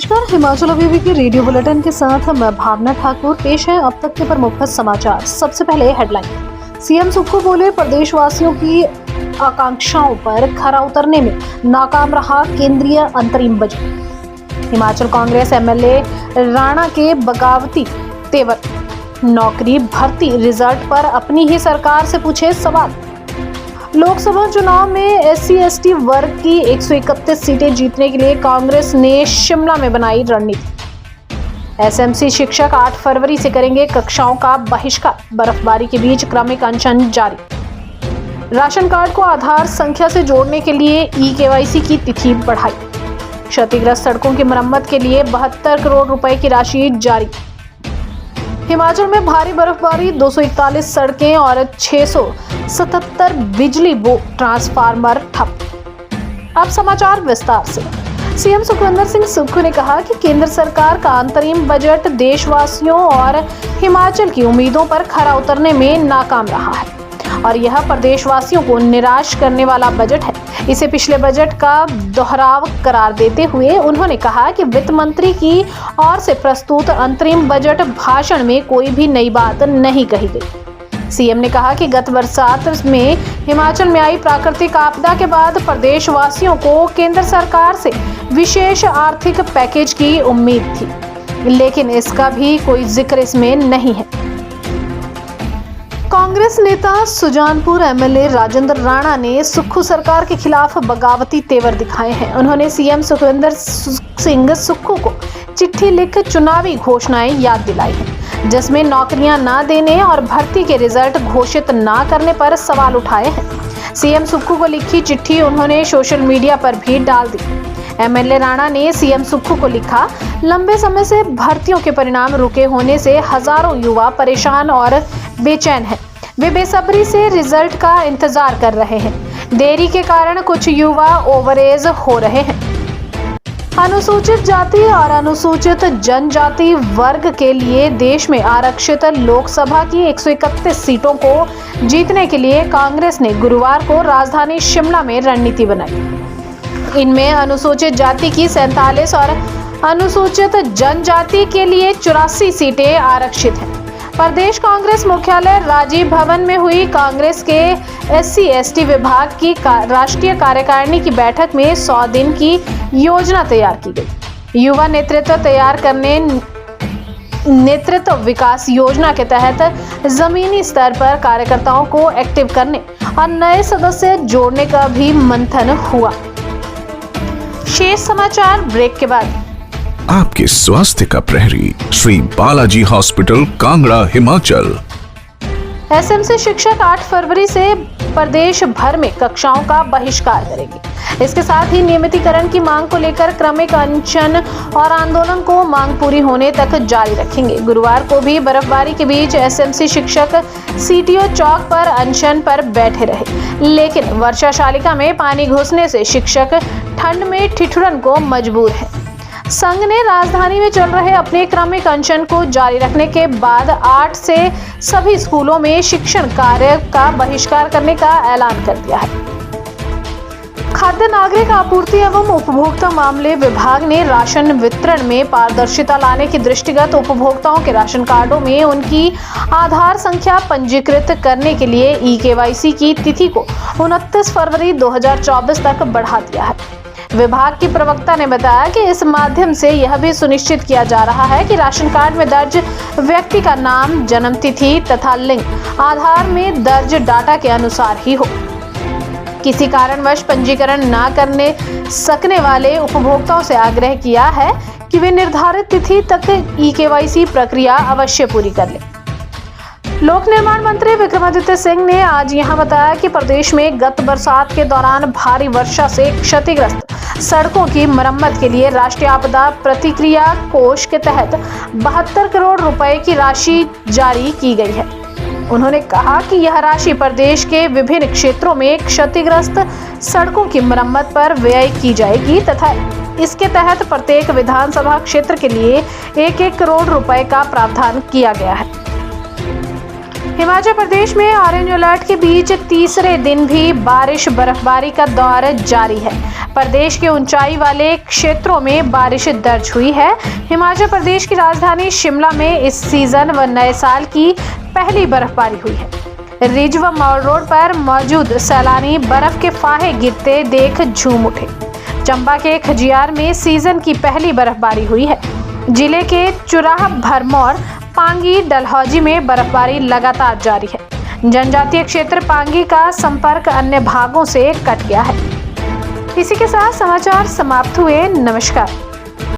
नमस्कार, हिमाचल अभी के रेडियो बुलेटिन के साथ मैं भावना ठाकुर। पेश है अब तक के प्रमुख समाचार। सबसे पहले हेडलाइन। सीएम सुक्खू बोले, प्रदेशवासियों की आकांक्षाओं पर खरा उतरने में नाकाम रहा केंद्रीय अंतरिम बजट। हिमाचल कांग्रेस एमएलए राणा के बगावती तेवर। नौकरी भर्ती रिजल्ट पर अपनी ही सरकार से पूछे सवाल। लोकसभा चुनाव में SC/ST वर्ग की 131 सीटें जीतने के लिए कांग्रेस ने शिमला में बनाई रणनीति। SMC शिक्षक 8 फरवरी से करेंगे कक्षाओं का बहिष्कार। बर्फबारी के बीच क्रमिक अनशन जारी। राशन कार्ड को आधार संख्या से जोड़ने के लिए eKYC की तिथि बढ़ाई। क्षतिग्रस्त सड़कों की मरम्मत के लिए 72 करोड़ रुपए की राशि जारी। हिमाचल में भारी बर्फबारी, 241 सड़कें और 677 बिजली बोर्ड ट्रांसफार्मर ठप। अब समाचार विस्तार से। सीएम सुखविंदर सिंह सुक्खू ने कहा कि केंद्र सरकार का अंतरिम बजट देशवासियों और हिमाचल की उम्मीदों पर खरा उतरने में नाकाम रहा है और यह प्रदेशवासियों को निराश करने वाला बजट है। इसे पिछले बजट का दोहराव करार देते हुए उन्होंने कहा कि वित्त मंत्री की ओर से प्रस्तुत अंतरिम बजट भाषण में कोई भी नई बात नहीं कही गई। सीएम ने कहा कि गत बरसात में हिमाचल में आई प्राकृतिक आपदा के बाद प्रदेशवासियों को केंद्र सरकार से विशेष आर्थिक पैकेज की उम्मीद थी, लेकिन इसका भी कोई जिक्र इसमें नहीं है। कांग्रेस नेता सुजानपुर एमएलए राजेंद्र राणा ने सुक्खू सरकार के खिलाफ बगावती तेवर दिखाए हैं। उन्होंने सीएम सुखविंदर सिंह सुक्खू को चिट्ठी लिख चुनावी घोषणाएं याद दिलाई हैं, जिसमें नौकरियां न देने और भर्ती के रिजल्ट घोषित न करने पर सवाल उठाए हैं। सीएम सुक्खू को लिखी चिट्ठी उन्होंने सोशल मीडिया पर भी डाल दी। एमएलए राणा ने सीएम सुक्खू को लिखा, लंबे समय से भर्तियों के परिणाम रुके होने से हजारों युवा परेशान और बेचैन हैं। वे बेसब्री से रिजल्ट का इंतजार कर रहे हैं। देरी के कारण कुछ युवा ओवरेज हो रहे हैं। अनुसूचित जाति और अनुसूचित जनजाति वर्ग के लिए देश में आरक्षित लोकसभा की 131 सीटों को जीतने के लिए कांग्रेस ने गुरुवार को राजधानी शिमला में रणनीति बनाई। इनमें अनुसूचित जाति की 47 और अनुसूचित जनजाति के लिए 84 सीटें आरक्षित हैं। प्रदेश कांग्रेस मुख्यालय राजीव भवन में हुई कांग्रेस के SC/ST विभाग की राष्ट्रीय कार्यकारिणी की बैठक में 100 दिन की योजना तैयार की गई। युवा नेतृत्व तैयार करने, नेतृत्व विकास योजना के तहत जमीनी स्तर पर कार्यकर्ताओं को एक्टिव करने और नए सदस्य जोड़ने का भी मंथन हुआ। शेष समाचार ब्रेक के बाद। आपके स्वास्थ्य का प्रहरी श्री बालाजी हॉस्पिटल कांगड़ा हिमाचल। SMC शिक्षक 8 फरवरी से प्रदेश भर में कक्षाओं का बहिष्कार करेंगे। इसके साथ ही नियमितीकरण की मांग को लेकर क्रमिक अनशन और आंदोलन को मांग पूरी होने तक जारी रखेंगे। गुरुवार को भी बर्फबारी के बीच SMC शिक्षक CTO चौक पर अनशन पर बैठे रहे, लेकिन वर्षा शालिका में पानी घुसने से शिक्षक ठंड में ठिठुरन को मजबूर है। संघ ने राजधानी में चल रहे अपने क्रमिक अनशन को जारी रखने के बाद 8 से सभी स्कूलों में शिक्षण कार्य का बहिष्कार करने का ऐलान कर दिया है। खाद्य नागरिक आपूर्ति एवं उपभोक्ता मामले विभाग ने राशन वितरण में पारदर्शिता लाने के दृष्टिगत उपभोक्ताओं के राशन कार्डों में उनकी आधार संख्या पंजीकृत करने के लिए eKYC की तिथि को 29 फरवरी 2024 तक बढ़ा दिया है। विभाग की प्रवक्ता ने बताया कि इस माध्यम से यह भी सुनिश्चित किया जा रहा है कि राशन कार्ड में दर्ज व्यक्ति का नाम, जन्म तिथि तथा लिंग आधार में दर्ज डाटा के अनुसार ही हो। किसी कारणवश पंजीकरण न करने सकने वाले उपभोक्ताओं से आग्रह किया है कि वे निर्धारित तिथि तक eKYC प्रक्रिया अवश्य पूरी कर लें। लोक निर्माण मंत्री विक्रमादित्य सिंह ने आज यहां बताया कि प्रदेश में गत बरसात के दौरान भारी वर्षा से क्षतिग्रस्त सड़कों की मरम्मत के लिए राष्ट्रीय आपदा प्रतिक्रिया कोष के तहत 72 करोड़ रुपए की राशि जारी की गई है। उन्होंने कहा कि यह राशि प्रदेश के विभिन्न क्षेत्रों में क्षतिग्रस्त सड़कों की मरम्मत पर व्यय की जाएगी तथा इसके तहत प्रत्येक विधानसभा क्षेत्र के लिए 1-1 करोड़ रुपए का प्रावधान किया गया है। हिमाचल प्रदेश में ऑरेंज अलर्ट के बीच तीसरे दिन भी बारिश बर्फबारी का दौर जारी है। प्रदेश के ऊंचाई वाले क्षेत्रों में बारिश दर्ज हुई है। हिमाचल प्रदेश की राजधानी शिमला में इस सीजन व नए साल की पहली बर्फबारी हुई है। रिज व मॉल रोड पर मौजूद सैलानी बर्फ के फाहे गिरते देख झूम उठे। चंबा के खजियार में सीजन की पहली बर्फबारी हुई है। जिले के चुराह, भरमौर, पांगी, डलहौजी में बर्फबारी लगातार जारी है। जनजातीय क्षेत्र पांगी का संपर्क अन्य भागों से कट गया है। इसी के साथ समाचार समाप्त हुए। नमस्कार।